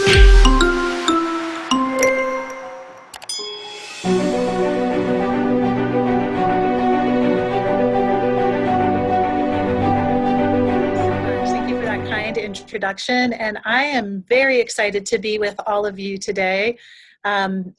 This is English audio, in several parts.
Thank you for that kind introduction, and I am very excited to be with all of you today. And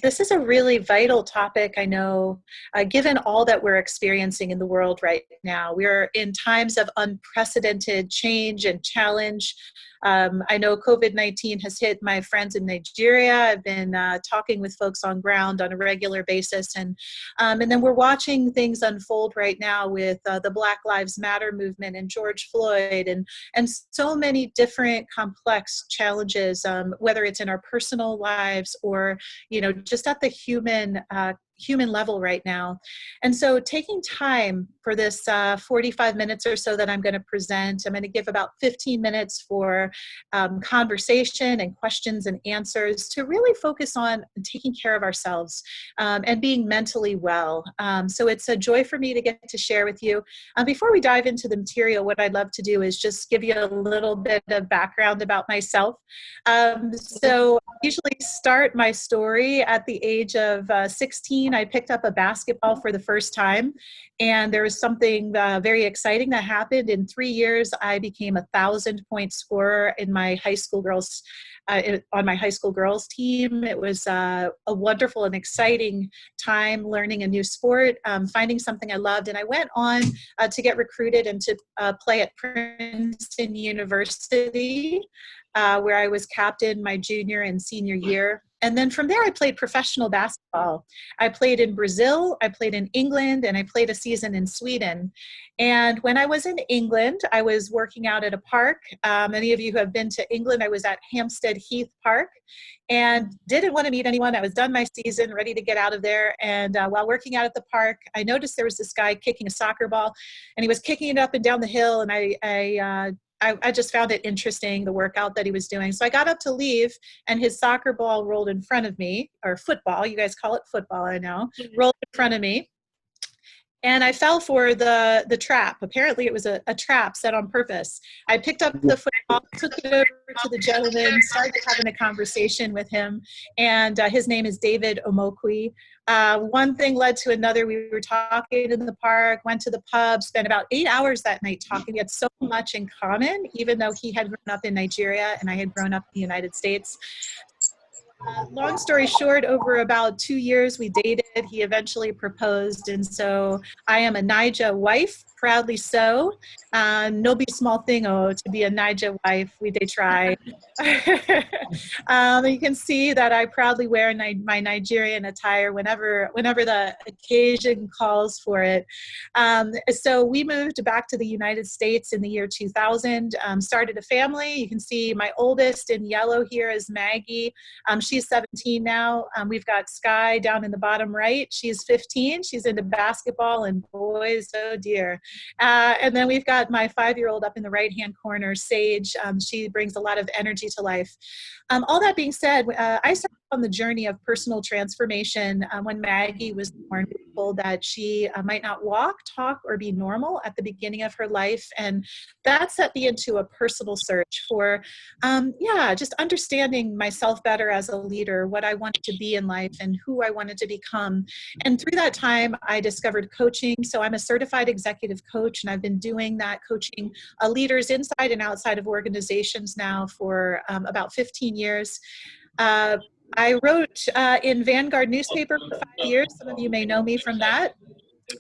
this is a really vital topic, I know, given all that we're experiencing in the world right now. We're in times of unprecedented change and challenge. I know COVID-19 has hit my friends in Nigeria. I've been talking with folks on ground on a regular basis, and then we're watching things unfold right now with the Black Lives Matter movement and George Floyd, and so many different complex challenges, whether it's in our personal lives or just at the human level right now. And so taking time for this 45 minutes or so that I'm going to present, I'm going to give about 15 minutes for conversation and questions and answers to really focus on taking care of ourselves and being mentally well. So it's a joy for me to get to share with you. Before we dive into the material, what I'd love to do is just give you a little bit of background about myself. So I usually start my story at the age of 16. I picked up a basketball for the first time, and there was something very exciting that happened. In 3 years, I became a 1,000-point scorer in my high school girls on my high school girls team. It was a wonderful and exciting time learning a new sport, finding something I loved, and I went on to get recruited and to play at Princeton University, where I was captain my junior and senior year. And then from there, I played professional basketball. I played in Brazil, I played in England, and I played a season in Sweden. And when I was in England, I was working out at a park. Many of you who have been to England, I was at Hampstead Heath Park and didn't want to meet anyone. I was done my season, ready to get out of there. And while working out at the park, I noticed there was this guy kicking a soccer ball, and he was kicking it up and down the hill. And I just found it interesting, the workout that he was doing. So I got up to leave, and his soccer ball rolled in front of me, or football, you guys call it football, I know, rolled in front of me. And I fell for the trap. Apparently it was a trap set on purpose. I picked up the football, took it over to the gentleman, started having a conversation with him, and his name is David Omoqui. One thing led to another. We were talking in the park, went to the pub, spent about 8 hours that night talking. We had so much in common, even though he had grown up in Nigeria and I had grown up in the United States. Long story short, over about 2 years we dated. He eventually proposed, and so I am a Naija wife, proudly so. No be small thing, to be a Naija wife, we dey try. You can see that I proudly wear my Nigerian attire whenever the occasion calls for it. So we moved back to the United States in the year 2000, started a family. You can see my oldest in yellow here is Maggie. She's 17 now. We've got Sky down in the bottom right. She's 15. She's into basketball, and boys, oh dear. And then we've got my 5-year-old up in the right-hand corner, Sage. She brings a lot of energy to life. All that being said, I started on the journey of personal transformation when Maggie was born. We were told that she might not walk, talk, or be normal at the beginning of her life. And that set me into a personal search for, just understanding myself better as a leader, what I wanted to be in life and who I wanted to become. And through that time, I discovered coaching. So I'm a certified executive coach, and I've been doing that, coaching leaders inside and outside of organizations now for about 15 years. I wrote in Vanguard newspaper for 5 years. Some of you may know me from that,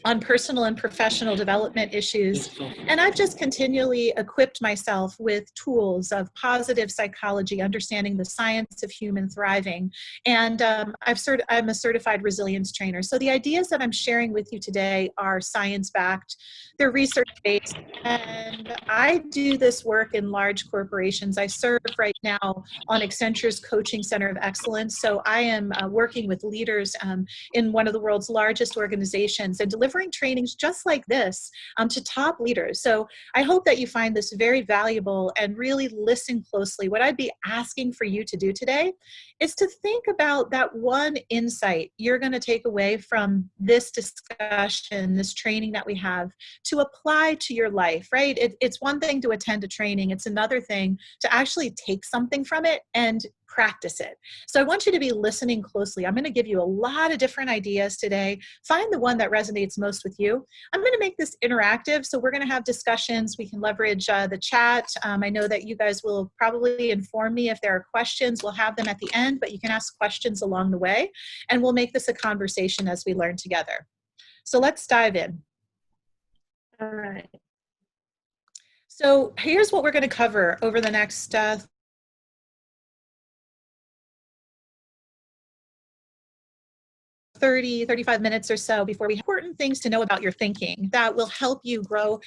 on personal and professional development issues. And I've just continually equipped myself with tools of positive psychology, understanding the science of human thriving. And I'm a certified resilience trainer. So the ideas that I'm sharing with you today are science-backed, they're research-based, and I do this work in large corporations. I serve right now on Accenture's Coaching Center of Excellence. So I am working with leaders in one of the world's largest organizations and delivering trainings just like this to top leaders. So I hope that you find this very valuable and really listen closely. What I'd be asking for you to do today is to think about that one insight you're going to take away from this discussion, this training that we have, to apply to your life, right? It's one thing to attend a training. It's another thing to actually take something from it and practice it. So I want you to be listening closely. I'm going to give you a lot of different ideas today. Find the one that resonates most with you. I'm going to make this interactive, so we're going to have discussions. We can leverage the chat. I know that you guys will probably inform me if there are questions. We'll have them at the end, but you can ask questions along the way, and we'll make this a conversation as we learn together. So let's dive in. All right. So here's what we're going to cover over the next 35 minutes or so before we have important things to know about your thinking that will help you grow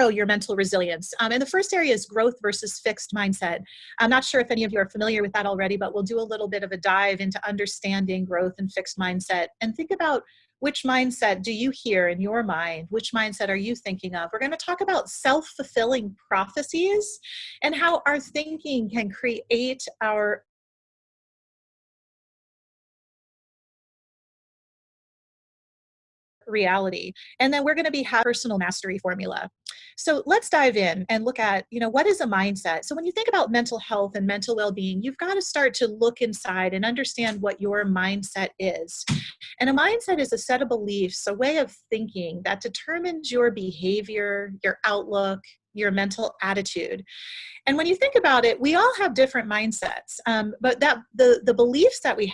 your mental resilience. And the first area is growth versus fixed mindset. I'm not sure if any of you are familiar with that already, but we'll do a little bit of a dive into understanding growth and fixed mindset, and think about which mindset do you hear in your mind? Which mindset are you thinking of? We're going to talk about self-fulfilling prophecies and how our thinking can create our reality. And then we're going to be personal mastery formula. So let's dive in and look at, what is a mindset? So when you think about mental health and mental well-being, you've got to start to look inside and understand what your mindset is. And a mindset is a set of beliefs, a way of thinking that determines your behavior, your outlook, your mental attitude. And when you think about it, we all have different mindsets, but that the beliefs that we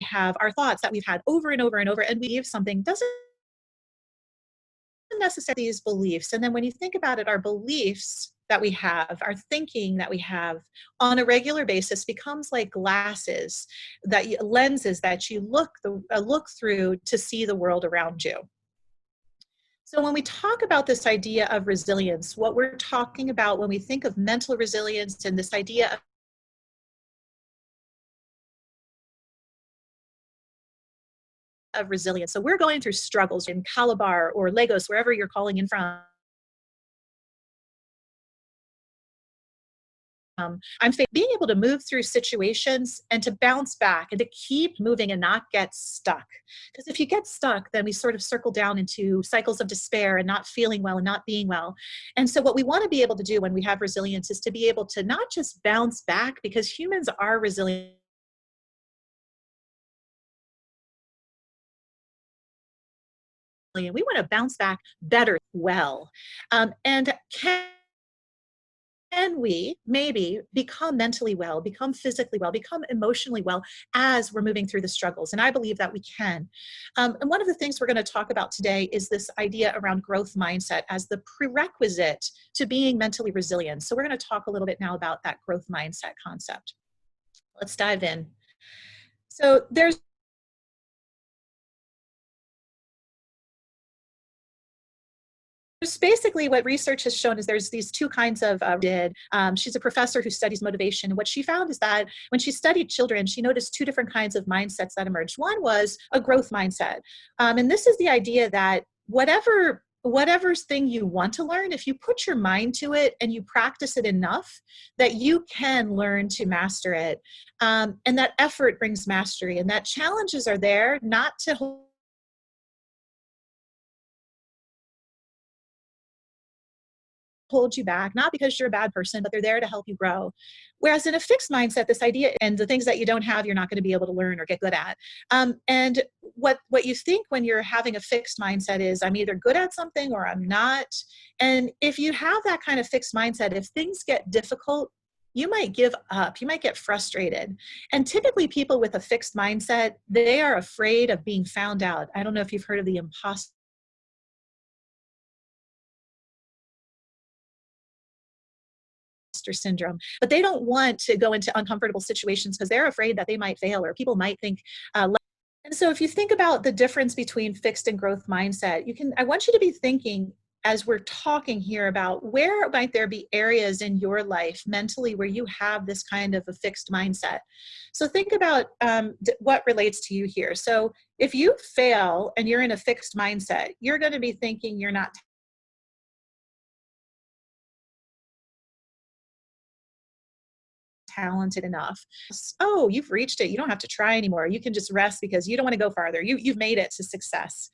have are thoughts that we've had over and over and over, and we believe something doesn't necessarily these beliefs. And then when you think about it, our beliefs that we have, our thinking that we have on a regular basis becomes like glasses, lenses that you look through to see the world around you. So when we talk about this idea of resilience, what we're talking about when we think of mental resilience and this idea of resilience. So we're going through struggles in CALABAR or Lagos, wherever you're calling in from. Being able to move through situations and to bounce back and to keep moving and not get stuck. Because if you get stuck, then we sort of circle down into cycles of despair and not feeling well and not being well. And so what we want to be able to do when we have resilience is to be able to not just bounce back, because humans are resilient. We want to bounce back better, well. And can we maybe become mentally well, become physically well, become emotionally well as we're moving through the struggles? And I believe that we can. And one of the things we're going to talk about today is this idea around growth mindset as the prerequisite to being mentally resilient. So we're going to talk a little bit now about that growth mindset concept. Let's dive in. So there's basically what research has shown is there's these two kinds of she's a professor who studies motivation. And what she found is that when she studied children, she noticed two different kinds of mindsets that emerged. One was a growth mindset. And this is the idea that whatever thing you want to learn, if you put your mind to it and you practice it enough, that you can learn to master it. And that effort brings mastery, and that challenges are there not to hold you back, not because you're a bad person, but they're there to help you grow. Whereas in a fixed mindset, this idea and the things that you don't have, you're not going to be able to learn or get good at. And what you think when you're having a fixed mindset is, I'm either good at something or I'm not. And if you have that kind of fixed mindset, if things get difficult, you might give up, you might get frustrated. And typically people with a fixed mindset, they are afraid of being found out. I don't know if you've heard of the imposter syndrome, but they don't want to go into uncomfortable situations because they're afraid that they might fail or people might think and so if you think about the difference between fixed and growth mindset, I want you to be thinking, as we're talking here about where might there be areas in your life mentally where you have this kind of a fixed mindset. So think about what relates to you here. So if you fail and you're in a fixed mindset, you're going to be thinking you're not talented enough. Oh, you've reached it. You don't have to try anymore. You can just rest because you don't want to go farther. You've made it to success.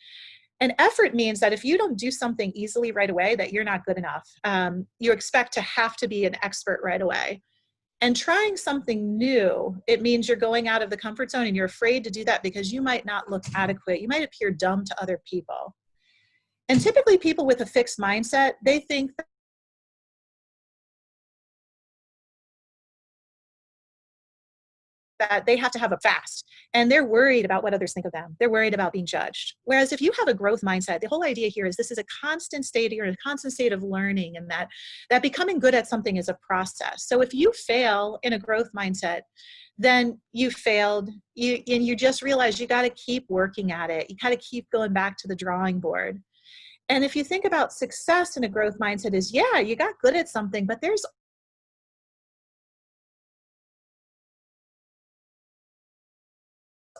And effort means that if you don't do something easily right away, that you're not good enough. You expect to have to be an expert right away. And trying something new, it means you're going out of the comfort zone and you're afraid to do that because you might not look adequate. You might appear dumb to other people. And typically people with a fixed mindset, they think that they have to have a fast, and they're worried about what others think of them. They're worried about being judged. Whereas if you have a growth mindset, the whole idea here is this is a constant state, you're in a constant state of learning, and that becoming good at something is a process. So if you fail in a growth mindset, then you failed, and you just realize you got to keep working at it. You got to keep going back to the drawing board. And if you think about success in a growth mindset is, yeah, you got good at something, but there's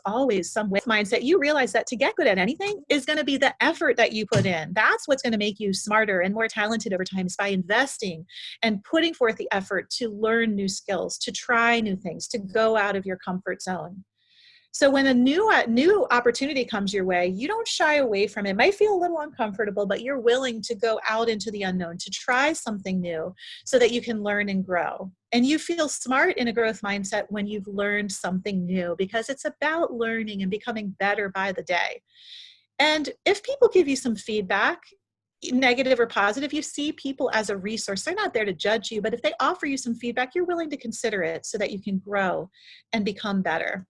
always some with mindset, you realize that to get good at anything is going to be the effort that you put in. That's what's going to make you smarter and more talented over time, is by investing and putting forth the effort to learn new skills, to try new things, to go out of your comfort zone. So when a new opportunity comes your way, you don't shy away from it. It might feel a little uncomfortable, but you're willing to go out into the unknown, to try something new so that you can learn and grow. And you feel smart in a growth mindset when you've learned something new, because it's about learning and becoming better by the day. And if people give you some feedback, negative or positive, you see people as a resource. They're not there to judge you, but if they offer you some feedback, you're willing to consider it so that you can grow and become better.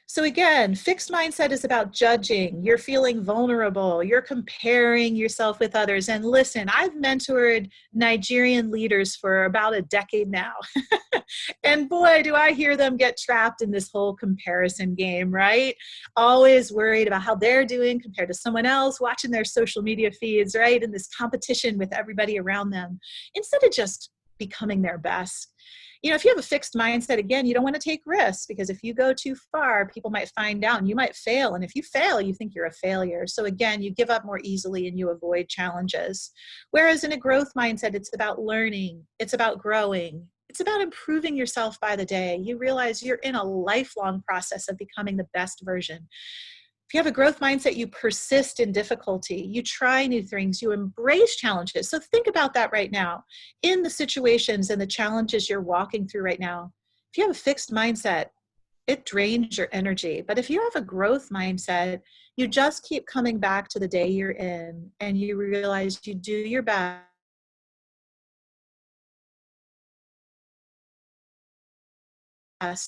So again, fixed mindset is about judging. You're feeling vulnerable. You're comparing yourself with others. And listen, I've mentored Nigerian leaders for about a decade now. And boy, do I hear them get trapped in this whole comparison game, right? Always worried about how they're doing compared to someone else, watching their social media feeds, right? In this competition with everybody around them, instead of just becoming their best. You know, if you have a fixed mindset, again, you don't want to take risks, because if you go too far, people might find out and you might fail. And if you fail, you think you're a failure. So again, you give up more easily and you avoid challenges. Whereas in a growth mindset, it's about learning. It's about growing. It's about improving yourself by the day. You realize you're in a lifelong process of becoming the best version. If you have a growth mindset, you persist in difficulty, you try new things, you embrace challenges. So think about that right now in the situations and the challenges you're walking through right now. If you have a fixed mindset, it drains your energy. But if you have a growth mindset, you just keep coming back to the day you're in, and you realize you do your best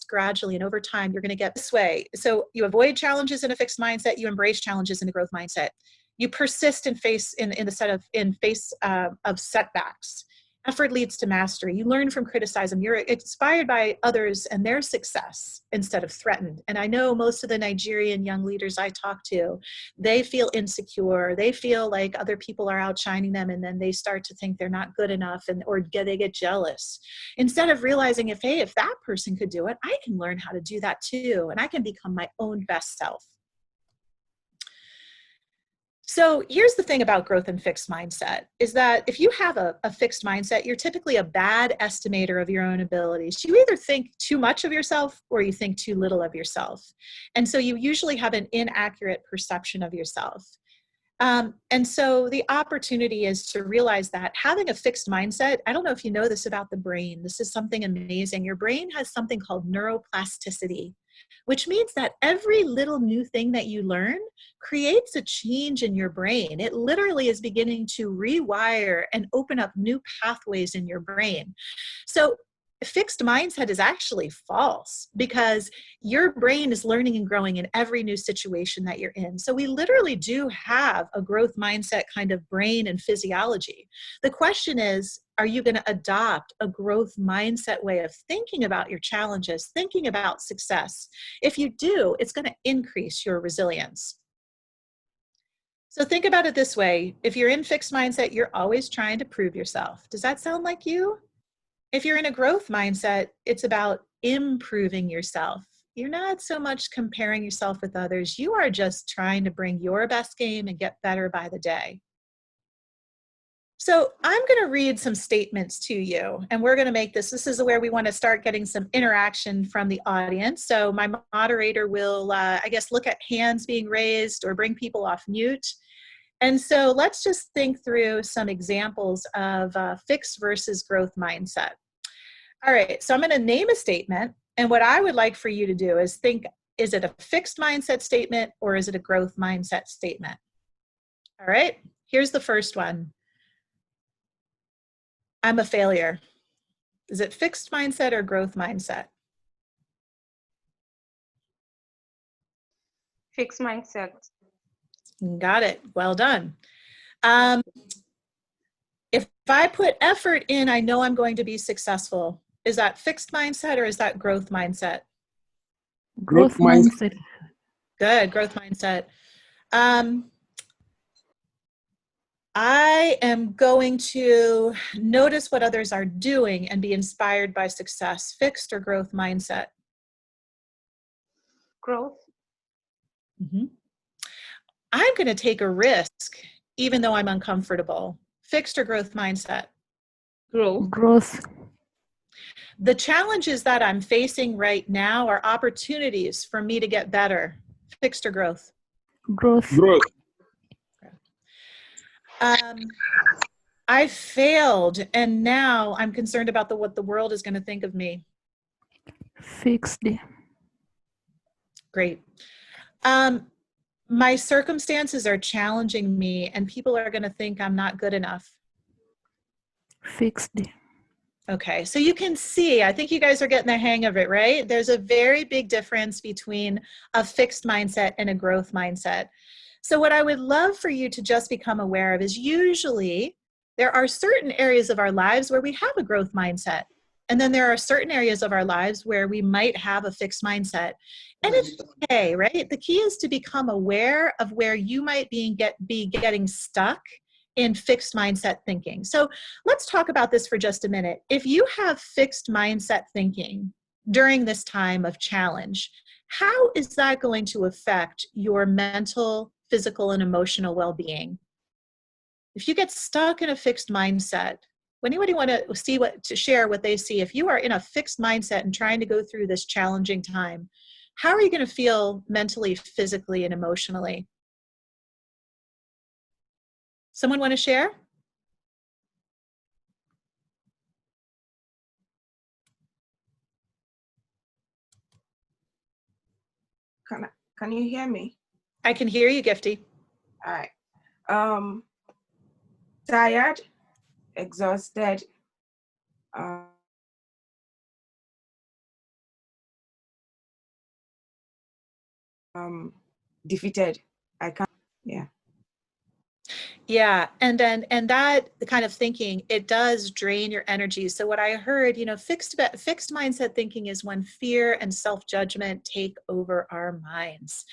gradually, and over time you're going to get this way. So you avoid challenges in a fixed mindset, you embrace challenges in a growth mindset, you persist in face of setbacks. Effort leads to mastery. You learn from criticism. You're inspired by others and their success instead of threatened. And I know most of the Nigerian young leaders I talk to, they feel insecure. They feel like other people are outshining them, and then they start to think they're not good enough, they get jealous. Instead of realizing, if that person could do it, I can learn how to do that too, and I can become my own best self. So here's the thing about growth and fixed mindset is that if you have a fixed mindset, you're typically a bad estimator of your own abilities. You either think too much of yourself or you think too little of yourself. And so you usually have an inaccurate perception of yourself. And so the opportunity is to realize that having a fixed mindset, I don't know if you know this about the brain. This is something amazing. Your brain has something called neuroplasticity, which means that every little new thing that you learn creates a change in your brain. It literally is beginning to rewire and open up new pathways in your brain. So a fixed mindset is actually false, because your brain is learning and growing in every new situation that you're in. So we literally do have a growth mindset kind of brain and physiology. The question is, are you going to adopt a growth mindset way of thinking about your challenges, thinking about success? If you do, it's going to increase your resilience. So think about it this way. If you're in fixed mindset, you're always trying to prove yourself. Does that sound like you? If you're in a growth mindset, it's about improving yourself. You're not so much comparing yourself with others. You are just trying to bring your best game and get better by the day. So I'm going to read some statements to you, and we're going to make this is where we want to start getting some interaction from the audience. So my moderator will, I guess, look at hands being raised or bring people off mute. And so let's just think through some examples of fixed versus growth mindset. All right, so I'm going to name a statement, and what I would like for you to do is think, is it a fixed mindset statement or is it a growth mindset statement? All right, here's the first one. I'm a failure. Is it fixed mindset or growth mindset? Fixed mindset. Got it. Well done. If I put effort in, I know I'm going to be successful. Is that fixed mindset or is that growth mindset? Growth mindset. Good, growth mindset. I am going to notice what others are doing and be inspired by success. Fixed or growth mindset? Growth. Mm-hmm. I'm going to take a risk even though I'm uncomfortable. Fixed or growth mindset? Growth. Growth. The challenges that I'm facing right now are opportunities for me to get better. Fixed or growth? Growth. Growth. I failed, and now I'm concerned about what the world is going to think of me. Fixed. Great. My circumstances are challenging me, and people are going to think I'm not good enough. Fixed. Okay, so you can see, I think you guys are getting the hang of it, right? There's a very big difference between a fixed mindset and a growth mindset. So what I would love for you to just become aware of is usually there are certain areas of our lives where we have a growth mindset. And then there are certain areas of our lives where we might have a fixed mindset. And it's okay, right? The key is to become aware of where you might be getting stuck in fixed mindset thinking. So let's talk about this for just a minute. If you have fixed mindset thinking during this time of challenge, how is that going to affect your mental, physical, and emotional well-being? If you get stuck in a fixed mindset, would anybody want to share what they see? If you are in a fixed mindset and trying to go through this challenging time, how are you going to feel mentally, physically, and emotionally? Someone want to share? Can you hear me? I can hear you, Gifty. All right. Tired, exhausted, defeated. I can't. Yeah. Yeah, and that kind of thinking, it does drain your energy. So what I heard, fixed mindset thinking is when fear and self-judgment take over our minds.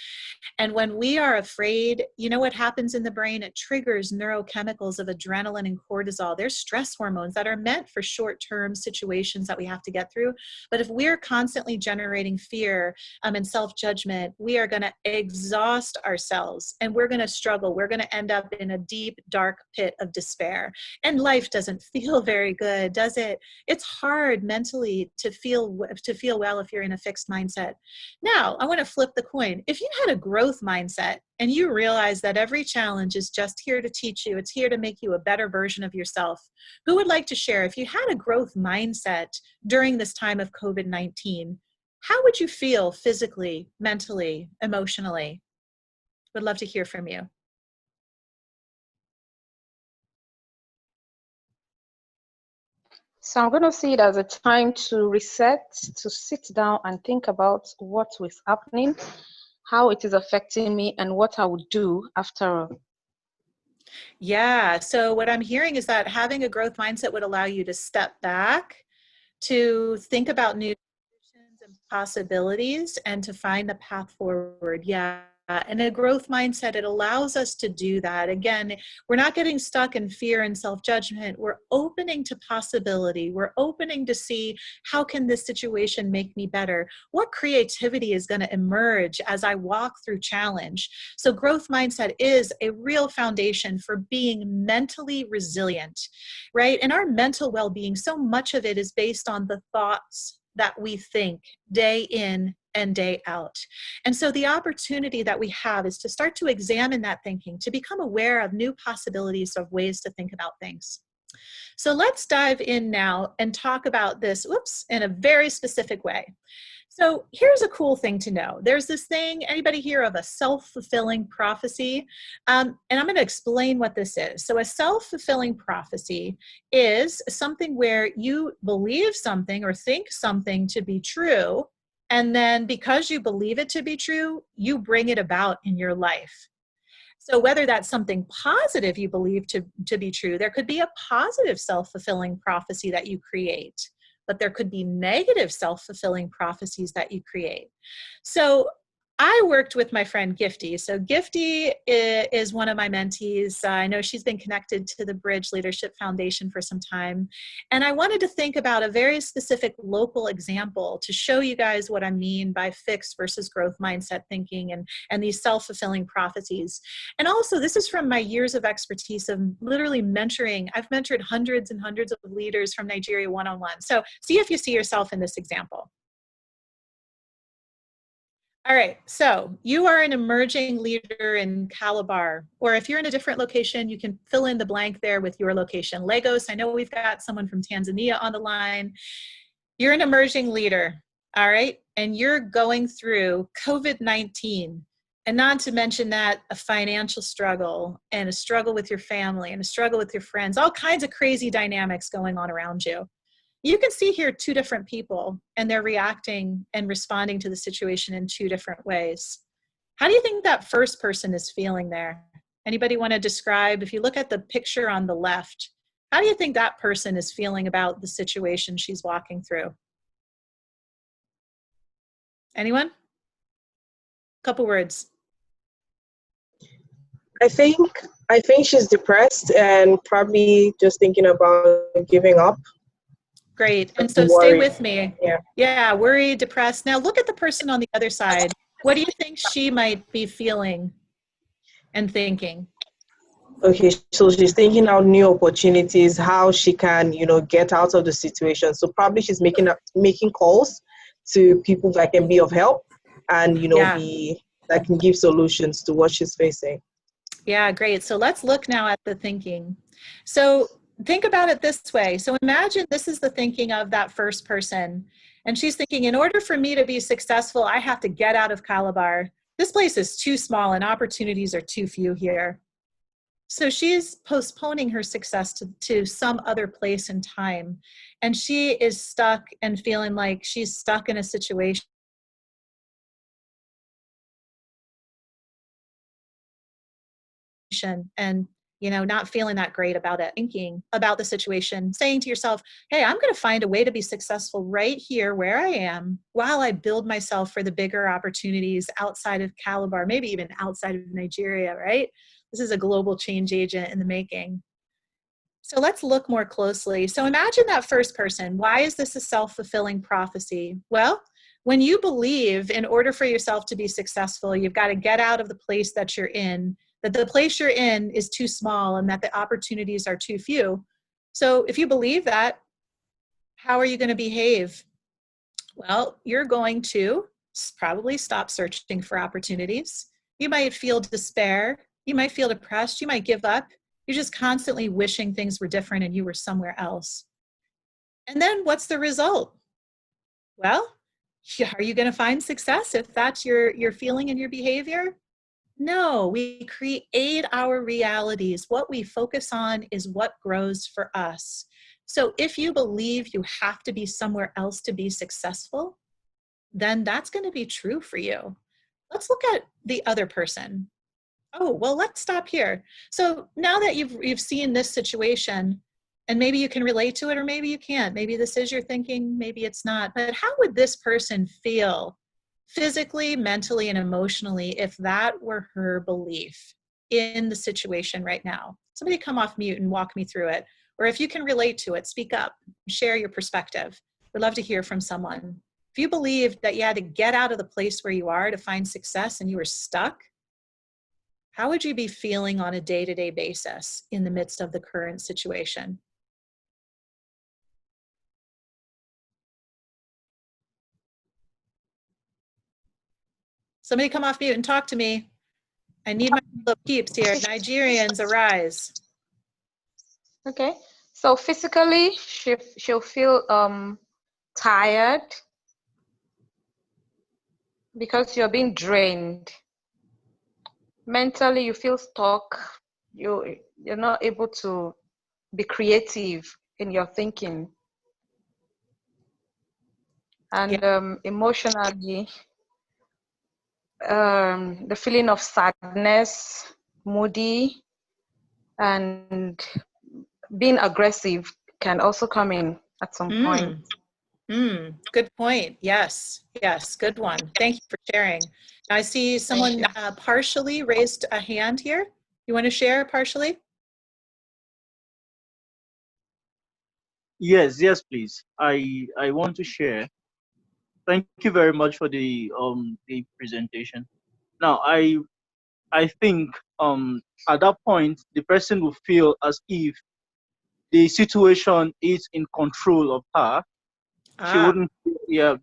And when we are afraid, you know what happens in the brain? It triggers neurochemicals of adrenaline and cortisol. They're stress hormones that are meant for short-term situations that we have to get through. But if we're constantly generating fear and self-judgment, we are going to exhaust ourselves and we're going to struggle. We're going to end up in a deep, dark pit of despair. And life doesn't feel very good, does it? It's hard mentally to feel well if you're in a fixed mindset. Now, I want to flip the coin. If you had a growth mindset and you realize that every challenge is just here to teach you, it's here to make you a better version of yourself, who would like to share? If you had a growth mindset during this time of COVID-19, how would you feel physically, mentally, emotionally? Would love to hear from you. So I'm going to see it as a time to reset, to sit down and think about what was happening, how it is affecting me, and what I would do after. Yeah, so what I'm hearing is that having a growth mindset would allow you to step back, to think about new solutions and possibilities, and to find the path forward. Yeah, And a growth mindset, it allows us to do that. Again, we're not getting stuck in fear and self-judgment. We're opening to possibility. We're opening to see, how can this situation make me better? What creativity is going to emerge as I walk through challenge? So growth mindset is a real foundation for being mentally resilient, right? And our mental well-being, so much of it is based on the thoughts that we think day in and day out. And so the opportunity that we have is to start to examine that thinking, to become aware of new possibilities of ways to think about things. So let's dive in now and talk about this, in a very specific way. So here's a cool thing to know. There's this thing, anybody hear of a self-fulfilling prophecy? And I'm going to explain what this is. So a self-fulfilling prophecy is something where you believe something or think something to be true, and then because you believe it to be true, you bring it about in your life. So whether that's something positive you believe to be true, there could be a positive self-fulfilling prophecy that you create, but there could be negative self-fulfilling prophecies that you create. So I worked with my friend Gifty. So Gifty is one of my mentees. I know she's been connected to the Bridge Leadership Foundation for some time. And I wanted to think about a very specific local example to show you guys what I mean by fixed versus growth mindset thinking and these self-fulfilling prophecies. And also, this is from my years of expertise of literally mentoring. I've mentored hundreds and hundreds of leaders from Nigeria one-on-one. So see if you see yourself in this example. All right, so you are an emerging leader in CALABAR, or if you're in a different location, you can fill in the blank there with your location. Lagos, I know we've got someone from Tanzania on the line. You're an emerging leader, all right? And you're going through COVID-19, and not to mention that a financial struggle and a struggle with your family and a struggle with your friends, all kinds of crazy dynamics going on around you. You can see here two different people, and they're reacting and responding to the situation in two different ways. How do you think that first person is feeling there? Anybody want to describe, if you look at the picture on the left, how do you think that person is feeling about the situation she's walking through? Anyone? Couple words. I think she's depressed and probably just thinking about giving up. Great. And so stay with me. Yeah, worried, depressed. Now look at the person on the other side. What do you think she might be feeling and thinking? Okay, so she's thinking out new opportunities, how she can, get out of the situation. So probably she's making calls to people that can be of help and, that can give solutions to what she's facing. Yeah, great. So let's look now at the thinking. So think about it this way. So imagine this is the thinking of that first person. And she's thinking, in order for me to be successful, I have to get out of CALABAR. This place is too small and opportunities are too few here. So she's postponing her success to some other place and time. And she is stuck and feeling like she's stuck in a situation and not feeling that great about it, thinking about the situation, saying to yourself, hey, I'm going to find a way to be successful right here where I am while I build myself for the bigger opportunities outside of CALABAR, maybe even outside of Nigeria, right? This is a global change agent in the making. So let's look more closely. So imagine that first person. Why is this a self-fulfilling prophecy? Well, when you believe in order for yourself to be successful, you've got to get out of the place that you're in, that the place you're in is too small and that the opportunities are too few. So if you believe that, how are you going to behave? Well, you're going to probably stop searching for opportunities. You might feel despair. You might feel depressed. You might give up. You're just constantly wishing things were different and you were somewhere else. And then what's the result? Well, are you going to find success if that's your feeling and your behavior? No, we create our realities. What we focus on is what grows for us. So if you believe you have to be somewhere else to be successful, then that's going to be true for you. Let's look at the other person. Oh, well, let's stop here. So now that you've seen this situation, and maybe you can relate to it or maybe you can't. Maybe this is your thinking, maybe it's not. But how would this person feel physically, mentally, and emotionally if that were her belief in the situation right now? Somebody come off mute and walk me through it. Or if you can relate to it, speak up, share your perspective. We'd love to hear from someone. If you believed that you had to get out of the place where you are to find success and you were stuck, how would you be feeling on a day-to-day basis in the midst of the current situation? Somebody come off mute and talk to me. I need my little peeps here. Nigerians, arise. Okay. So physically, she'll feel tired because you're being drained. Mentally, you feel stuck. You're not able to be creative in your thinking. And emotionally, the feeling of sadness, moody, and being aggressive can also come in at some point. Good point. Yes, good one. Thank you for sharing. I see someone partially raised a hand here. You want to share partially? Yes, please. I want to share. Thank you very much for the presentation. Now I think at that point the person will feel as if the situation is in control of her. She wouldn't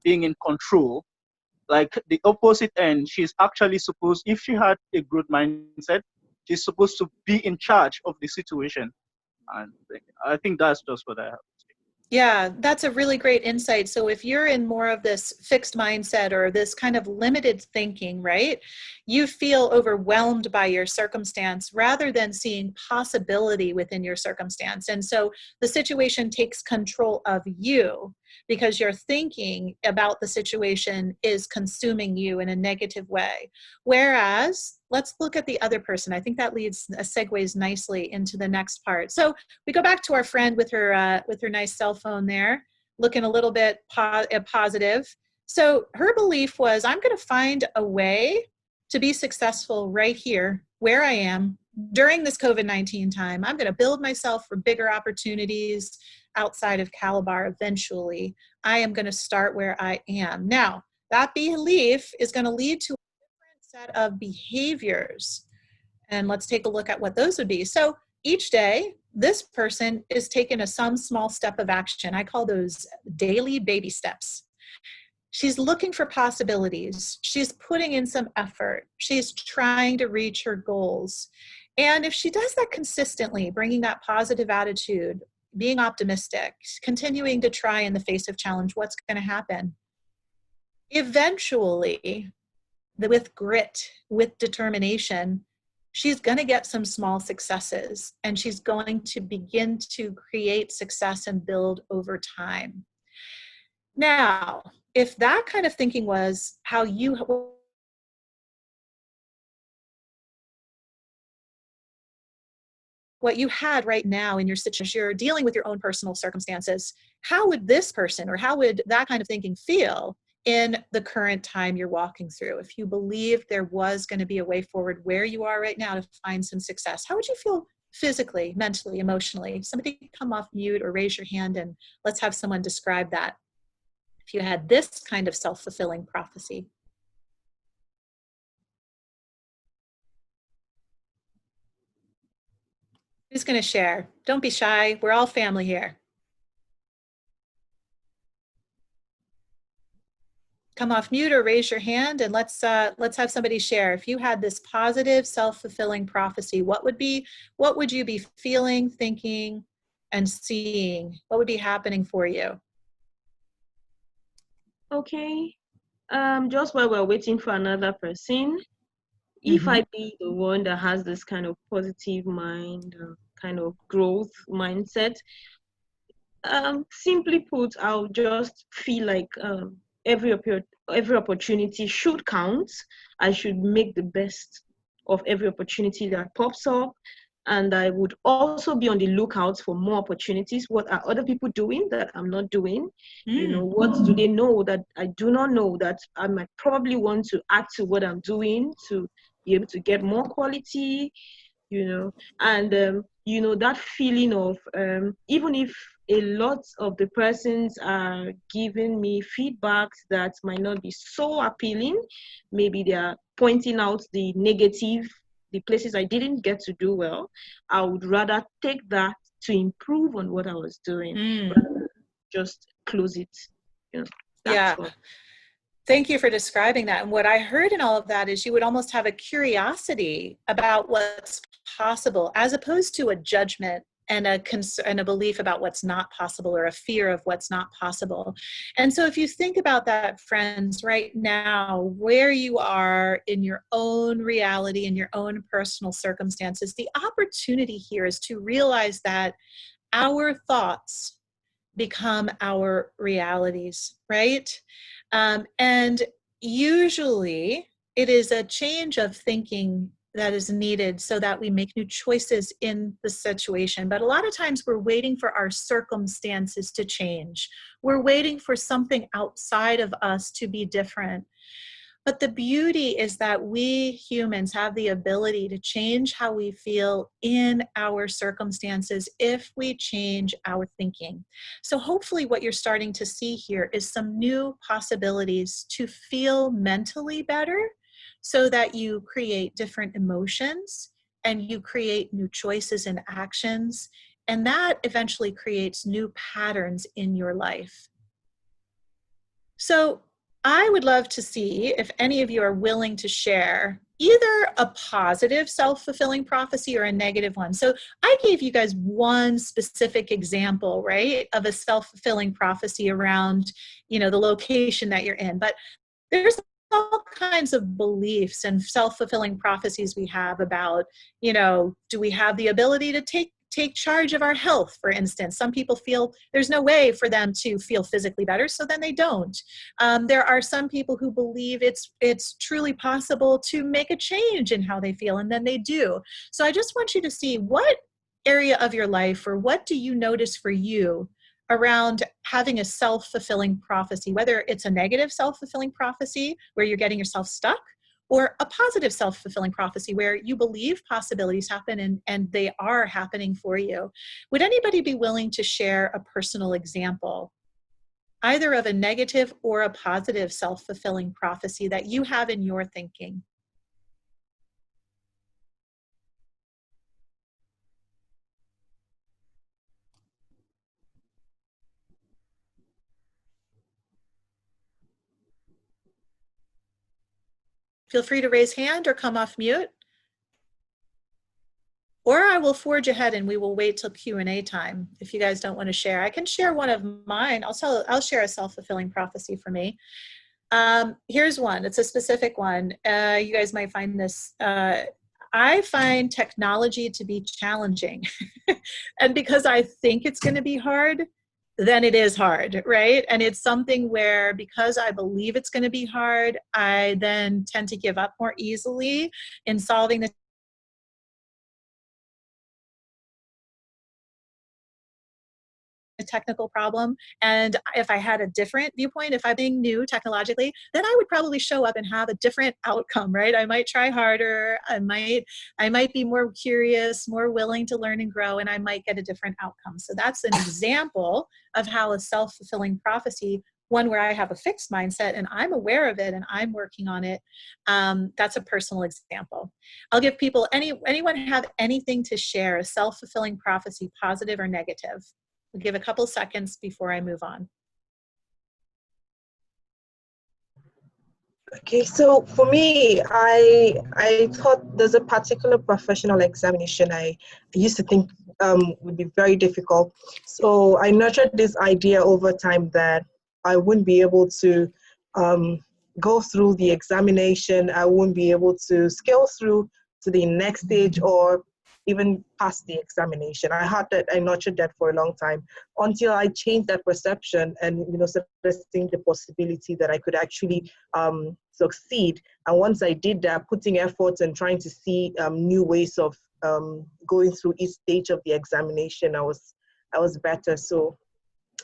being in control. Like the opposite end, she's actually supposed, if she had a growth mindset, she's supposed to be in charge of the situation. And I think that's just what I have to say. Yeah, that's a really great insight. So if you're in more of this fixed mindset or this kind of limited thinking, right, you feel overwhelmed by your circumstance rather than seeing possibility within your circumstance. And so the situation takes control of you because your thinking about the situation is consuming you in a negative way. Whereas, let's look at the other person. I think that segues nicely into the next part. So we go back to our friend with her nice cell phone there, looking a little bit positive. So her belief was, I'm going to find a way to be successful right here where I am during this COVID-19 time. I'm going to build myself for bigger opportunities outside of CALABAR eventually. I am going to start where I am. Now, that belief is going to lead to a different set of behaviors. And let's take a look at what those would be. So each day, this person is taking some small step of action. I call those daily baby steps. She's looking for possibilities. She's putting in some effort. She's trying to reach her goals. And if she does that consistently, bringing that positive attitude, being optimistic, continuing to try in the face of challenge, what's going to happen? Eventually, with grit, with determination, she's going to get some small successes and she's going to begin to create success and build over time. Now, if that kind of thinking was how what you had right now in your situation, you're dealing with your own personal circumstances, how would this person or how would that kind of thinking feel in the current time you're walking through? If you believed there was going to be a way forward where you are right now to find some success, how would you feel physically, mentally, emotionally? Somebody come off mute or raise your hand and let's have someone describe that. If you had this kind of self-fulfilling prophecy. Who's going to share? Don't be shy. We're all family here. Come off mute or raise your hand and let's have somebody share. If you had this positive self-fulfilling prophecy, what would you be feeling, thinking, and seeing? What would be happening for you? Okay. Just while we're waiting for another person, if I be the one that has this kind of positive mind, kind of growth mindset, simply put, I'll just feel like every opportunity should count. I should make the best of every opportunity that pops up. And I would also be on the lookout for more opportunities. What are other people doing that I'm not doing? You know, what do they know that I do not know that I might probably want to add to what I'm doing to be able to get more quality, you know? And, you know, that feeling of, even if a lot of the persons are giving me feedbacks that might not be so appealing, maybe they are pointing out the negative, the places I didn't get to do well, I would rather take that to improve on what I was doing, rather than just close it. You know, Yeah. what. Thank you for describing that. And what I heard in all of that is you would almost have a curiosity about what's possible, as opposed to a judgment and a belief about what's not possible, or a fear of what's not possible. And so if you think about that, friends, right now, where you are in your own reality, in your own personal circumstances, the opportunity here is to realize that our thoughts become our realities, right? And usually it is a change of thinking that is needed so that we make new choices in the situation. But a lot of times we're waiting for our circumstances to change. We're waiting for something outside of us to be different. But the beauty is that we humans have the ability to change how we feel in our circumstances if we change our thinking. So hopefully what you're starting to see here is some new possibilities to feel mentally better, so that you create different emotions and you create new choices and actions. And that eventually creates new patterns in your life. So I would love to see if any of you are willing to share either a positive self-fulfilling prophecy or a negative one. So I gave you guys one specific example, right, of a self-fulfilling prophecy around, you know, the location that you're in. But there's all kinds of beliefs and self-fulfilling prophecies we have about, you know, do we have the ability to take charge of our health, for instance? Some people feel there's no way for them to feel physically better, so then they don't. There are some people who believe it's truly possible to make a change in how they feel, and then they do. So I just want you to see what area of your life, or what do you notice for you around having a self-fulfilling prophecy, whether it's a negative self-fulfilling prophecy where you're getting yourself stuck, or a positive self-fulfilling prophecy where you believe possibilities happen and they are happening for you. Would anybody be willing to share a personal example, either of a negative or a positive self-fulfilling prophecy that you have in your thinking? Feel free to raise hand or come off mute. Or I will forge ahead and we will wait till Q&A time if you guys don't want to share. I can share one of mine. I'll share a self-fulfilling prophecy for me. Here's one. It's a specific one. You guys might find this. I find technology to be challenging. And because I think it's going to be hard, then it is hard, right? And it's something where, because I believe it's going to be hard, I then tend to give up more easily in solving the technical problem. And if I had a different viewpoint, if I'm being new technologically, then I would probably show up and have a different outcome, right? I might try harder. I might be more curious, more willing to learn and grow, and I might get a different outcome. So that's an example of how a self-fulfilling prophecy, one where I have a fixed mindset and I'm aware of it and I'm working on it. That's a personal example. I'll give people, anyone have anything to share, a self-fulfilling prophecy, positive or negative? We'll give a couple seconds before I move on. Okay, so for me, I thought there's a particular professional examination I used to think would be very difficult. So I nurtured this idea over time that I wouldn't be able to go through the examination. I wouldn't be able to scale through to the next stage or even pass the examination. I nurtured that for a long time until I changed that perception and started seeing the possibility that I could actually succeed. And once I did that, putting efforts and trying to see new ways of going through each stage of the examination, I was better. So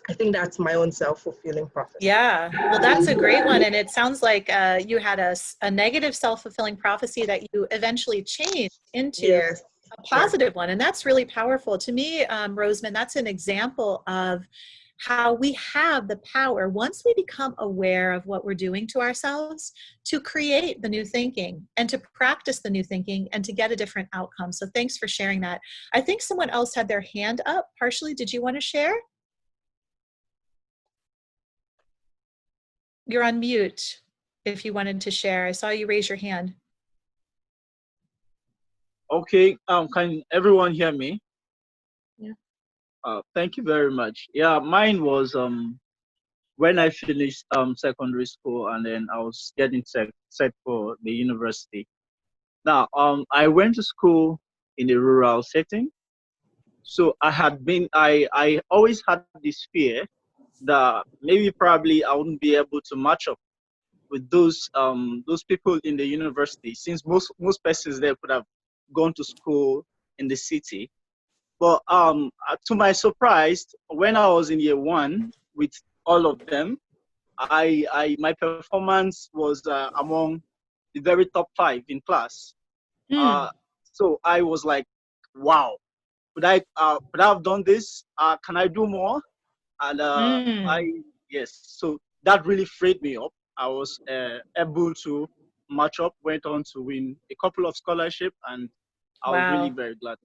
I think that's my own self-fulfilling prophecy. Yeah, well, that's a great one. And it sounds like you had a negative self-fulfilling prophecy that you eventually changed into Yes. a positive one. And that's really powerful. To me, Roseman, that's an example of how we have the power, once we become aware of what we're doing to ourselves, to create the new thinking and to practice the new thinking and to get a different outcome. So thanks for sharing that. I think someone else had their hand up partially. Did you want to share? You're on mute if you wanted to share. I saw you raise your hand. Okay, can everyone hear me? Yeah. Thank you very much. Yeah, mine was when I finished secondary school, and then I was getting set for the university. Now, I went to school in a rural setting. So I always had this fear that maybe probably I wouldn't be able to match up with those people in the university, since most persons there could have gone to school in the city. But to my surprise, when I was in year one with all of them, my performance was among the very top 5 in class. So I was like, wow, could I have done this? Can I do more? And yes, so that really freed me up. I was able to match up, went on to win a couple of scholarships, and I was really Wow. very glad.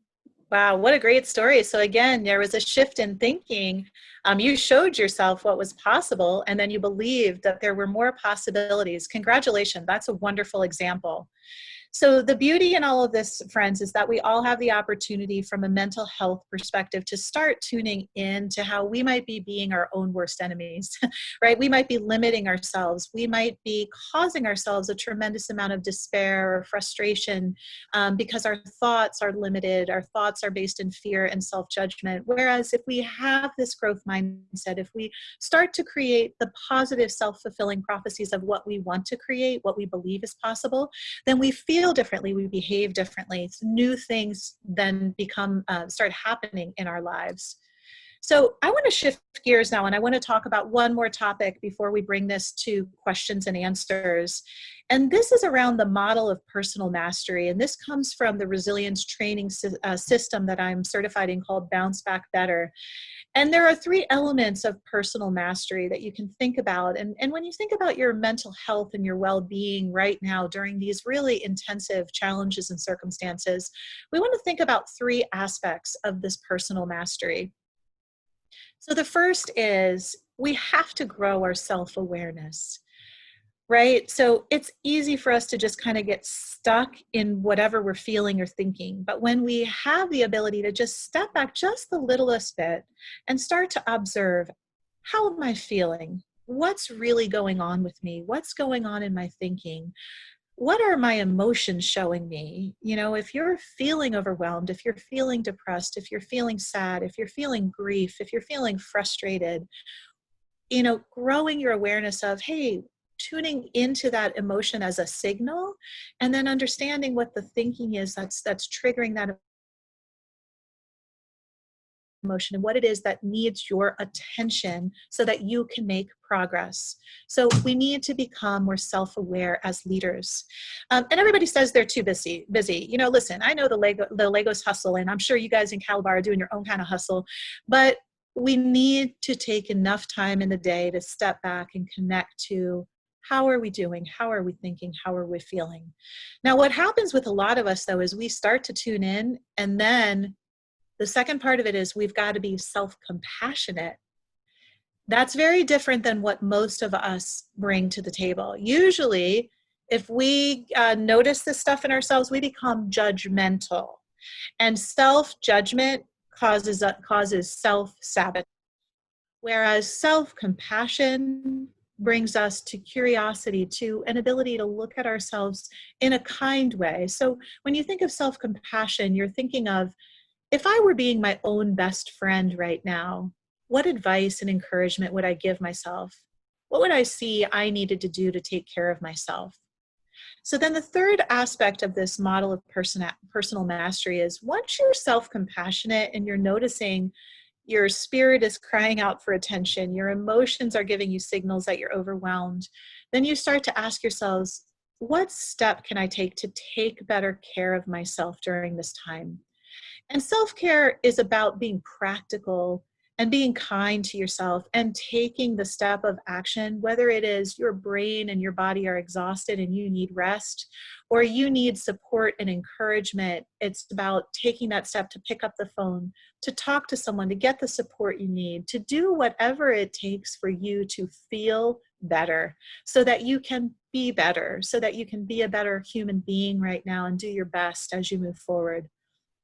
Wow, what a great story. So again, there was a shift in thinking. You showed yourself what was possible, and then you believed that there were more possibilities. Congratulations, that's a wonderful example. So the beauty in all of this, friends, is that we all have the opportunity from a mental health perspective to start tuning in to how we might be being our own worst enemies, right? We might be limiting ourselves. We might be causing ourselves a tremendous amount of despair or frustration because our thoughts are limited. Our thoughts are based in fear and self-judgment. Whereas if we have this growth mindset, if we start to create the positive self-fulfilling prophecies of what we want to create, what we believe is possible, then we feel differently, we behave differently. New things then start happening in our lives. So I want to shift gears now, and I want to talk about one more topic before we bring this to questions and answers. And this is around the model of personal mastery. And this comes from the resilience training system that I'm certified in called Bounce Back Better. And there are 3 elements of personal mastery that you can think about. And when you think about your mental health and your well-being right now during these really intensive challenges and circumstances, we want to think about 3 aspects of this personal mastery. So the first is we have to grow our self-awareness. Right? So it's easy for us to just kind of get stuck in whatever we're feeling or thinking. But when we have the ability to just step back just the littlest bit and start to observe, how am I feeling? What's really going on with me? What's going on in my thinking? What are my emotions showing me? You know, if you're feeling overwhelmed, if you're feeling depressed, if you're feeling sad, if you're feeling grief, if you're feeling frustrated, you know, growing your awareness of, hey, tuning into that emotion as a signal, and then understanding what the thinking is that's triggering that emotion and what it is that needs your attention so that you can make progress. So we need to become more self-aware as leaders. And everybody says they're too busy. You know, listen, I know the Legos hustle, and I'm sure you guys in CALABAR are doing your own kind of hustle, but we need to take enough time in the day to step back and connect to how are we doing? How are we thinking? How are we feeling? Now, what happens with a lot of us, though, is we start to tune in, and then the second part of it is we've got to be self-compassionate. That's very different than what most of us bring to the table. Usually, if we notice this stuff in ourselves, we become judgmental. And self-judgment causes self-sabotage. Whereas self-compassion brings us to curiosity, to an ability to look at ourselves in a kind way. So when you think of self-compassion, you're thinking of, if I were being my own best friend right now, what advice and encouragement would I give myself? What would I see I needed to do to take care of myself? So then the third aspect of this model of personal mastery is once you're self-compassionate and you're noticing your spirit is crying out for attention, your emotions are giving you signals that you're overwhelmed, then you start to ask yourselves, what step can I take to take better care of myself during this time? And self-care is about being practical and being kind to yourself and taking the step of action, whether it is your brain and your body are exhausted and you need rest, or you need support and encouragement. It's about taking that step to pick up the phone, to talk to someone, to get the support you need, to do whatever it takes for you to feel better so that you can be better, so that you can be a better human being right now and do your best as you move forward.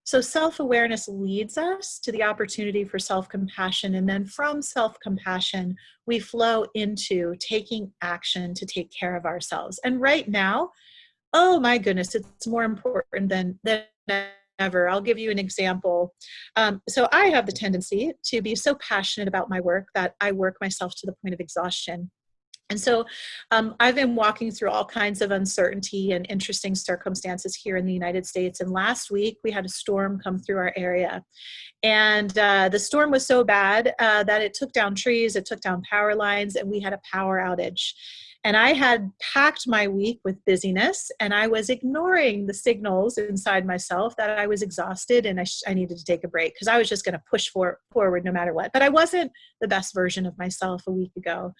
So self-awareness leads us to the opportunity for self-compassion. And then from self-compassion, we flow into taking action to take care of ourselves. And right now, oh my goodness, it's more important than ever. I'll give you an example. So I have the tendency to be so passionate about my work that I work myself to the point of exhaustion. And so I've been walking through all kinds of uncertainty and interesting circumstances here in the United States. And last week we had a storm come through our area. And the storm was so bad that it took down trees, it took down power lines, and we had a power outage. And I had packed my week with busyness, and I was ignoring the signals inside myself that I was exhausted and I needed to take a break because I was just going to push forward no matter what. But I wasn't the best version of myself a week ago.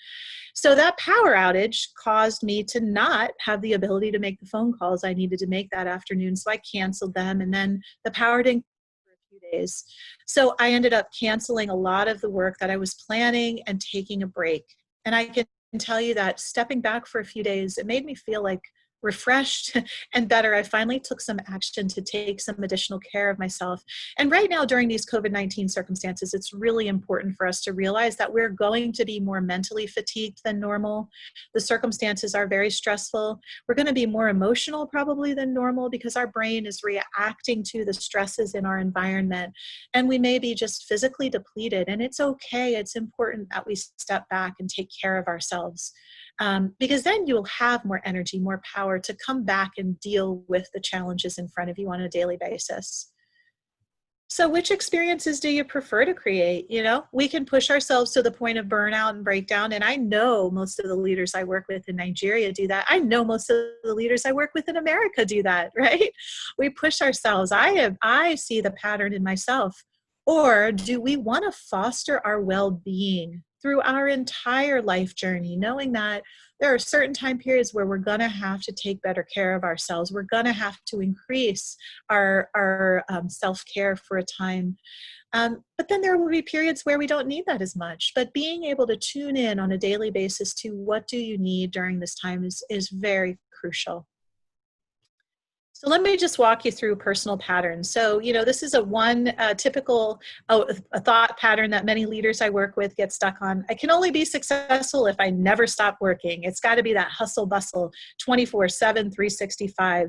So that power outage caused me to not have the ability to make the phone calls I needed to make that afternoon. So I canceled them, and then the power didn't for a few days. So I ended up canceling a lot of the work that I was planning and taking a break. And I can tell you that stepping back for a few days, it made me feel like refreshed and better. I finally took some action to take some additional care of myself. And right now, during these COVID-19 circumstances, it's really important for us to realize that we're going to be more mentally fatigued than normal. The circumstances are very stressful. We're going to be more emotional probably than normal because our brain is reacting to the stresses in our environment. And we may be just physically depleted. And it's okay. It's important that we step back and take care of ourselves. Because then you'll have more energy, more power to come back and deal with the challenges in front of you on a daily basis. So which experiences do you prefer to create? You know, we can push ourselves to the point of burnout and breakdown. And I know most of the leaders I work with in Nigeria do that. I know most of the leaders I work with in America do that, right? We push ourselves. I see the pattern in myself. Or do we want to foster our well-being through our entire life journey, knowing that there are certain time periods where we're going to have to take better care of ourselves. We're going to have to increase our self-care for a time. But then there will be periods where we don't need that as much. But being able to tune in on a daily basis to what do you need during this time is very crucial. So let me just walk you through personal patterns. So, you know, this is a typical thought pattern that many leaders I work with get stuck on. I can only be successful if I never stop working. It's got to be that hustle bustle 24/7, 365.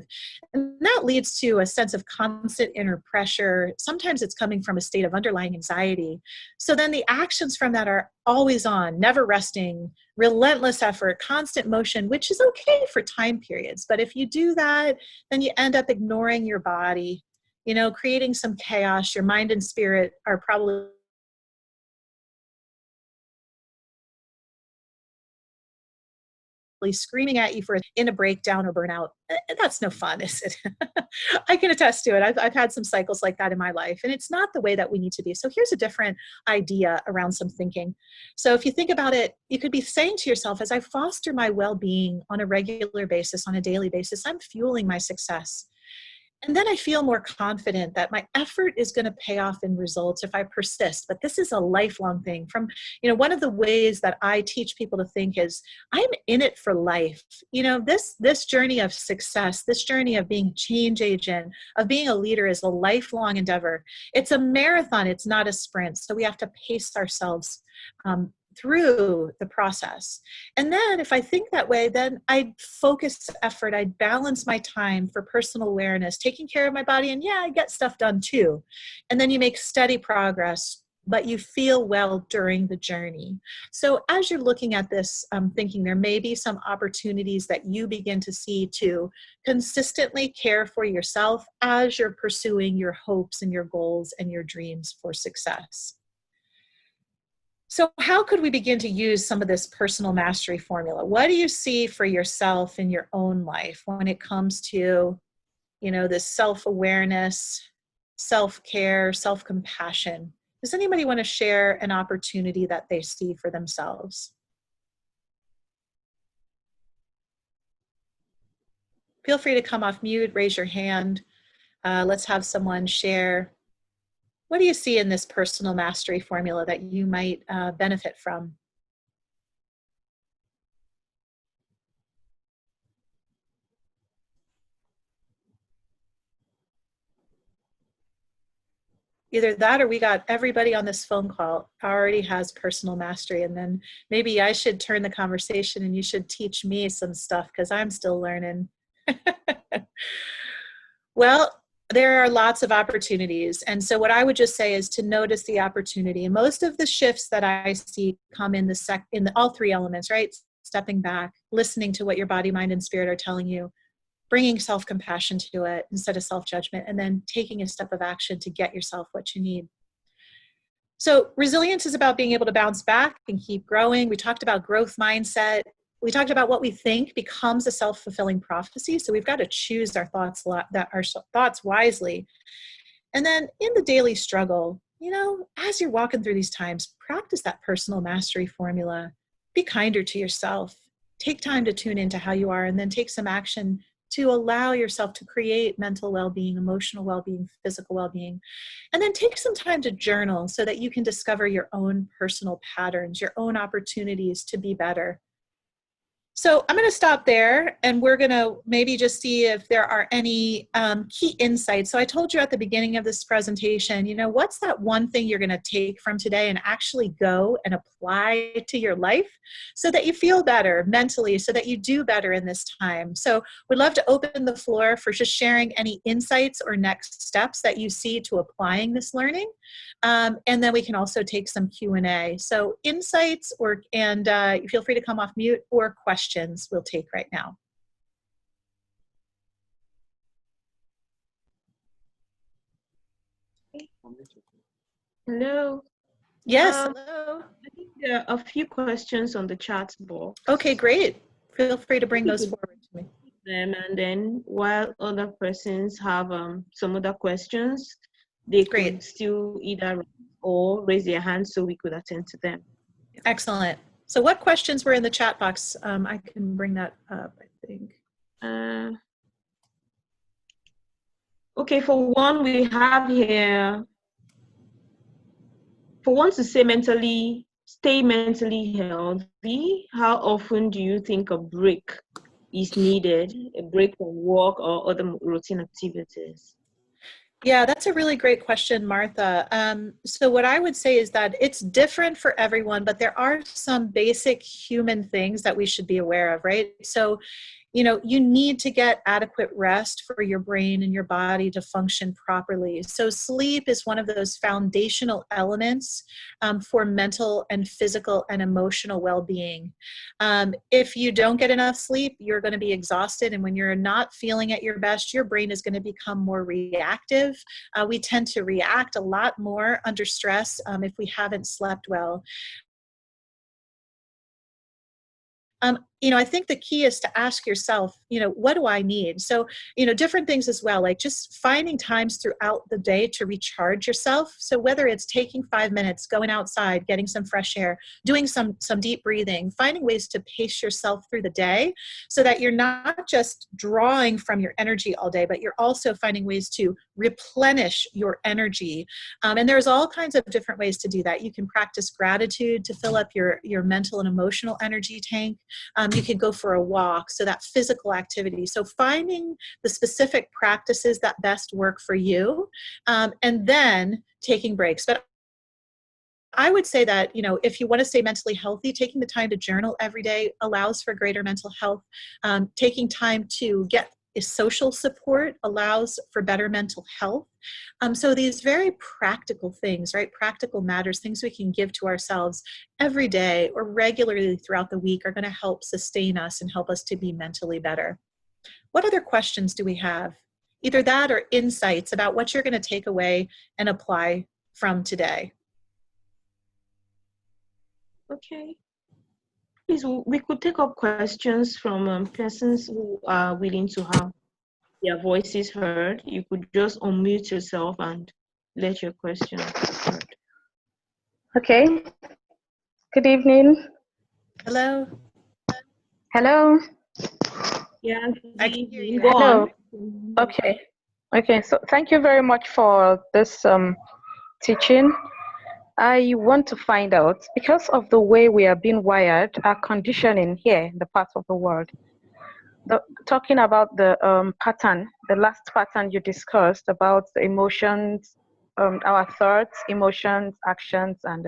And that leads to a sense of constant inner pressure. Sometimes it's coming from a state of underlying anxiety. So then the actions from that are always on, never resting, relentless effort, constant motion, which is okay for time periods. But if you do that, then you end up ignoring your body, you know, creating some chaos. Your mind and spirit are probably screaming at you for in a breakdown or burnout. That's no fun, is it? I can attest to it. I've had some cycles like that in my life, and it's not the way that we need to be. So here's a different idea around some thinking. So if you think about it, you could be saying to yourself, as I foster my well-being on a regular basis, on a daily basis, I'm fueling my success. And then I feel more confident that my effort is going to pay off in results if I persist. But this is a lifelong thing. From, you know, one of the ways that I teach people to think is I'm in it for life. You know, this journey of success, this journey of being a change agent, of being a leader is a lifelong endeavor. It's a marathon. It's not a sprint. So we have to pace ourselves through the process. And then if I think that way, then I'd focus effort, I'd balance my time for personal awareness, taking care of my body, and yeah, I get stuff done too. And then you make steady progress but you feel well during the journey. So as you're looking at this, thinking there may be some opportunities that you begin to see to consistently care for yourself as you're pursuing your hopes and your goals and your dreams for success. So how could we begin to use some of this personal mastery formula? What do you see for yourself in your own life when it comes to, you know, this self-awareness, self-care, self-compassion? Does anybody want to share an opportunity that they see for themselves? Feel free to come off mute, raise your hand. Let's have someone share. What do you see in this personal mastery formula that you might benefit from? Either that or we got everybody on this phone call already has personal mastery, and then maybe I should turn the conversation and you should teach me some stuff because I'm still learning. Well, there are lots of opportunities. And so what I would just say is to notice the opportunity. And most of the shifts that I see come in all three elements, right? Stepping back, listening to what your body, mind, and spirit are telling you, bringing self-compassion to it instead of self-judgment, and then taking a step of action to get yourself what you need. So resilience is about being able to bounce back and keep growing. We talked about growth mindset. We talked about what we think becomes a self-fulfilling prophecy. So we've got to choose our thoughts wisely. And then in the daily struggle, you know, as you're walking through these times, practice that personal mastery formula. Be kinder to yourself. Take time to tune into how you are, and then take some action to allow yourself to create mental well-being, emotional well-being, physical well-being. And then take some time to journal so that you can discover your own personal patterns, your own opportunities to be better. So I'm going to stop there, and we're going to maybe just see if there are any key insights. So I told you at the beginning of this presentation, you know, what's that one thing you're going to take from today and actually go and apply to your life so that you feel better mentally, so that you do better in this time. So we'd love to open the floor for just sharing any insights or next steps that you see to applying this learning. And then we can also take some Q&A. So insights and feel free to come off mute, or questions we'll take right now. Hello. Yes, hello. I think there are a few questions on the chat box. Okay, great. Feel free to bring those forward to me. And then while other persons have some other questions, they could still either or raise their hand so we could attend to them. Excellent. So what questions were in the chat box? I can bring that up, I think. Okay, for one, we have here, for one to stay mentally healthy, how often do you think a break is needed, a break from work or other routine activities? Yeah, that's a really great question, Martha. So what I would say is that it's different for everyone, but there are some basic human things that we should be aware of, right? So, you know, you need to get adequate rest for your brain and your body to function properly. So sleep is one of those foundational elements for mental and physical and emotional well-being. If you don't get enough sleep, you're going to be exhausted. And when you're not feeling at your best, your brain is going to become more reactive. We tend to react a lot more under stress if we haven't slept well. You know, I think the key is to ask yourself, you know, what do I need? So, you know, different things as well, like just finding times throughout the day to recharge yourself. So whether it's taking 5 minutes, going outside, getting some fresh air, doing some deep breathing, finding ways to pace yourself through the day so that you're not just drawing from your energy all day, but you're also finding ways to replenish your energy. And there's all kinds of different ways to do that. You can practice gratitude to fill up your mental and emotional energy tank. You could go for a walk, so that physical activity. So finding the specific practices that best work for you, and then taking breaks. But I would say that, you know, if you want to stay mentally healthy, taking the time to journal every day allows for greater mental health. Taking time to get social support allows for better mental health. So these very practical things, right? Practical matters, things we can give to ourselves every day or regularly throughout the week are going to help sustain us and help us to be mentally better. What other questions do we have? Either that or insights about what you're going to take away and apply from today. Okay. Please, we could take up questions from persons who are willing to have their voices heard. You could just unmute yourself and let your question be heard. Okay. Good evening. Hello? Hello. Yeah, I can hear you. go Hello. on. Okay. Okay. So thank you very much for this teaching. I want to find out, because of the way we are being wired, our conditioning here in the parts of the world, talking about the pattern, the last pattern you discussed about the emotions, our thoughts, emotions, actions, and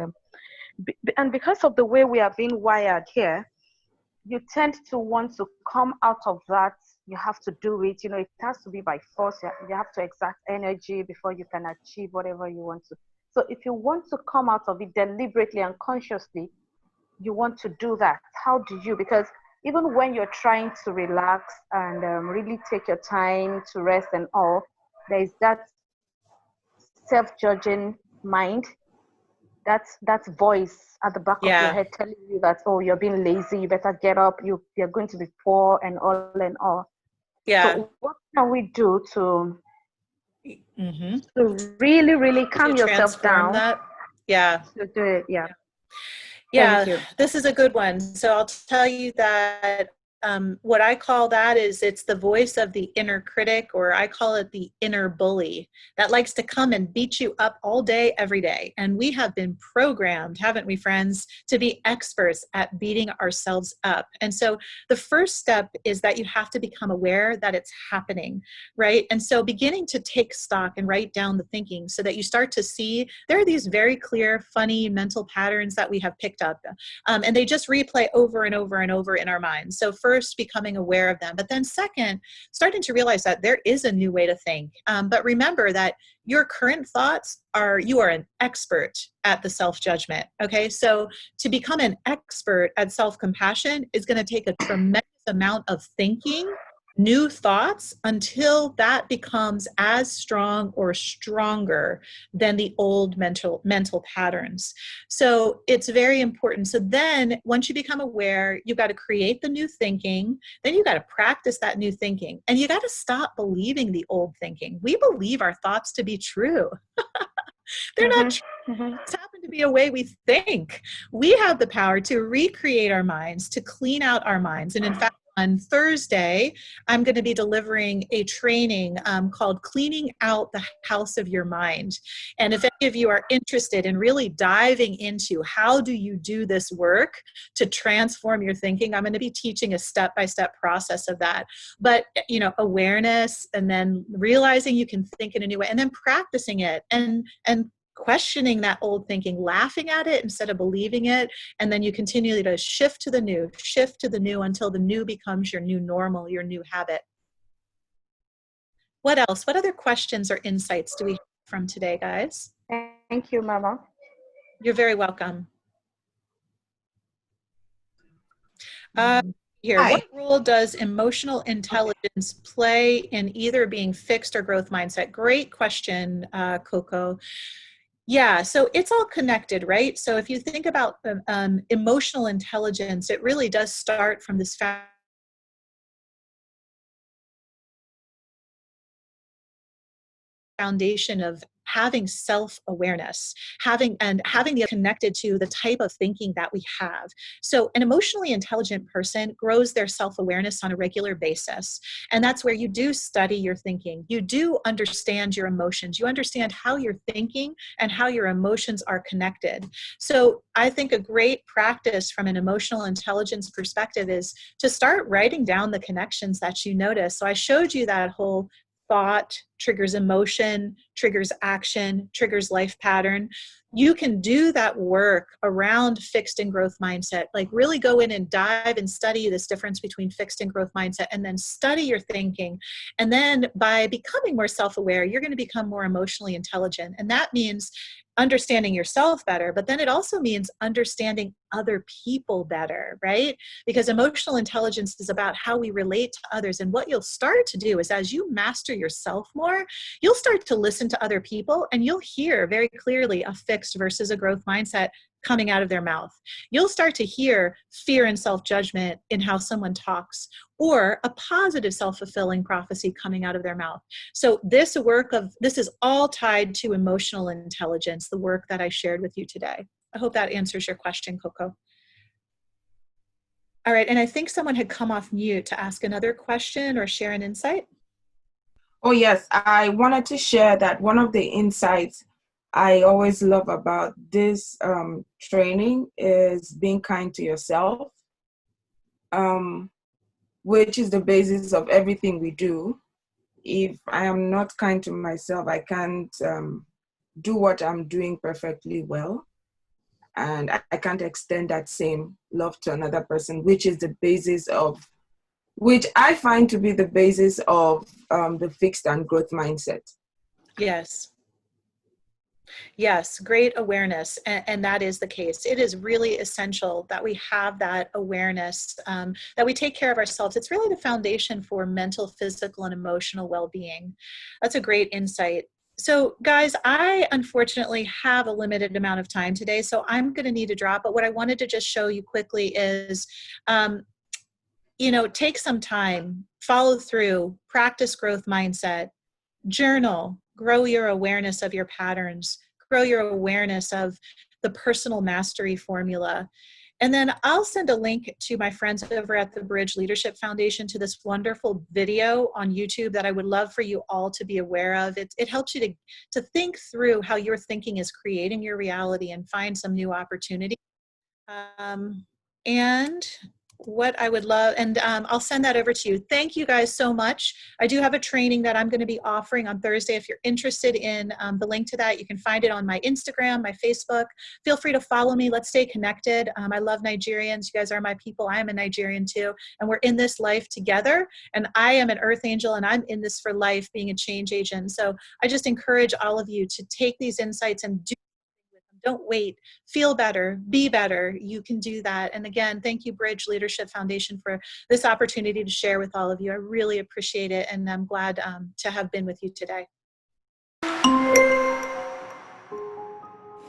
because of the way we are being wired here, you tend to want to come out of that. You have to do it. You know, it has to be by force. You have to exert energy before you can achieve whatever you want to. So if you want to come out of it deliberately and consciously, you want to do that. How do you? Because even when you're trying to relax and really take your time to rest and all, there is that self-judging mind, that voice at the back of your head telling you that, oh, you're being lazy, you better get up, you're going to be poor and all. Yeah. So what can we do to really, really calm yourself down? That. Yeah. To do it, yeah. Yeah, Thank you. this is a good one. So I'll tell you that what I call that is it's the voice of the inner critic, or I call it the inner bully that likes to come and beat you up all day, every day. And we have been programmed, haven't we, friends, to be experts at beating ourselves up. And so the first step is that you have to become aware that it's happening, right? And so beginning to take stock and write down the thinking so that you start to see there are these very clear, funny mental patterns that we have picked up. And they just replay over and over and over in our minds. So first, becoming aware of them, but then second, starting to realize that there is a new way to think. But remember that your current thoughts you are an expert at the self-judgment. Okay, so to become an expert at self-compassion is going to take a tremendous amount of thinking, new thoughts, until that becomes as strong or stronger than the old mental patterns. So it's very important. So then once you become aware, you've got to create the new thinking, then you got to practice that new thinking, and you got to stop believing the old thinking. We believe our thoughts to be true. They're not true. It's happened to be a way we think. We have the power to recreate our minds, to clean out our minds. And in fact, on Thursday, I'm going to be delivering a training called Cleaning Out the House of Your Mind. And if any of you are interested in really diving into how do you do this work to transform your thinking, I'm going to be teaching a step-by-step process of that. But, you know, awareness, and then realizing you can think in a new way, and then practicing it and questioning that old thinking, laughing at it instead of believing it, and then you continue to shift to the new until the new becomes your new normal, your new habit. What else? What other questions or insights do we have from today, guys? Thank you, Mama. You're very welcome. Here, Hi. what role does emotional intelligence play in either being fixed or growth mindset? Great question, Coco. Yeah, so it's all connected, right? So if you think about emotional intelligence, it really does start from this foundation of having self-awareness, having the connected to the type of thinking that we have. So an emotionally intelligent person grows their self-awareness on a regular basis. And that's where you do study your thinking. You do understand your emotions. You understand how you're thinking and how your emotions are connected. So I think a great practice from an emotional intelligence perspective is to start writing down the connections that you notice. So I showed you that whole thought triggers emotion, triggers action, triggers life pattern. you can do that work around fixed and growth mindset, like really go in and dive and study this difference between fixed and growth mindset, and then study your thinking. And then by becoming more self-aware, you're going to become more emotionally intelligent. And that means understanding yourself better, but then it also means understanding other people better, right? Because emotional intelligence is about how we relate to others. And what you'll start to do is, as you master yourself more, you'll start to listen to other people, and you'll hear very clearly a fixed versus a growth mindset coming out of their mouth. You'll start to hear fear and self-judgment in how someone talks, or a positive self-fulfilling prophecy coming out of their mouth. So this is all tied to emotional intelligence, the work that I shared with you today. I hope that answers your question, Coco. All right, and I think someone had come off mute to ask another question or share an insight. Oh yes, I wanted to share that one of the insights I always love about this training is being kind to yourself, which is the basis of everything we do. If I am not kind to myself, I can't do what I'm doing perfectly well. And I can't extend that same love to another person, which is the basis of, which I find to be the basis of the fixed and growth mindset. Yes. Yes, great awareness. And that is the case. It is really essential that we have that awareness, that we take care of ourselves. It's really the foundation for mental, physical, and emotional well-being. That's a great insight. So guys, I unfortunately have a limited amount of time today, so I'm going to need to drop. But what I wanted to just show you quickly is, take some time, follow through, practice growth mindset, journal, grow your awareness of your patterns, grow your awareness of the personal mastery formula. And then I'll send a link to my friends over at the Bridge Leadership Foundation to this wonderful video on YouTube that I would love for you all to be aware of. It helps you to think through how your thinking is creating your reality and find some new opportunity. And what I would love, and I'll send that over to you. Thank you guys so much. I do have a training that I'm going to be offering on Thursday. If you're interested in the link to that, you can find it on my Instagram, my Facebook. Feel free to follow me. Let's stay connected. I love Nigerians. You guys are my people. I am a Nigerian too. And we're in this life together. And I am an earth angel, and I'm in this for life, being a change agent. So I just encourage all of you to take these insights and do. Don't wait. Feel better. Be better. You can do that. And again, thank you, Bridge Leadership Foundation, for this opportunity to share with all of you. I really appreciate it, and I'm glad to have been with you today.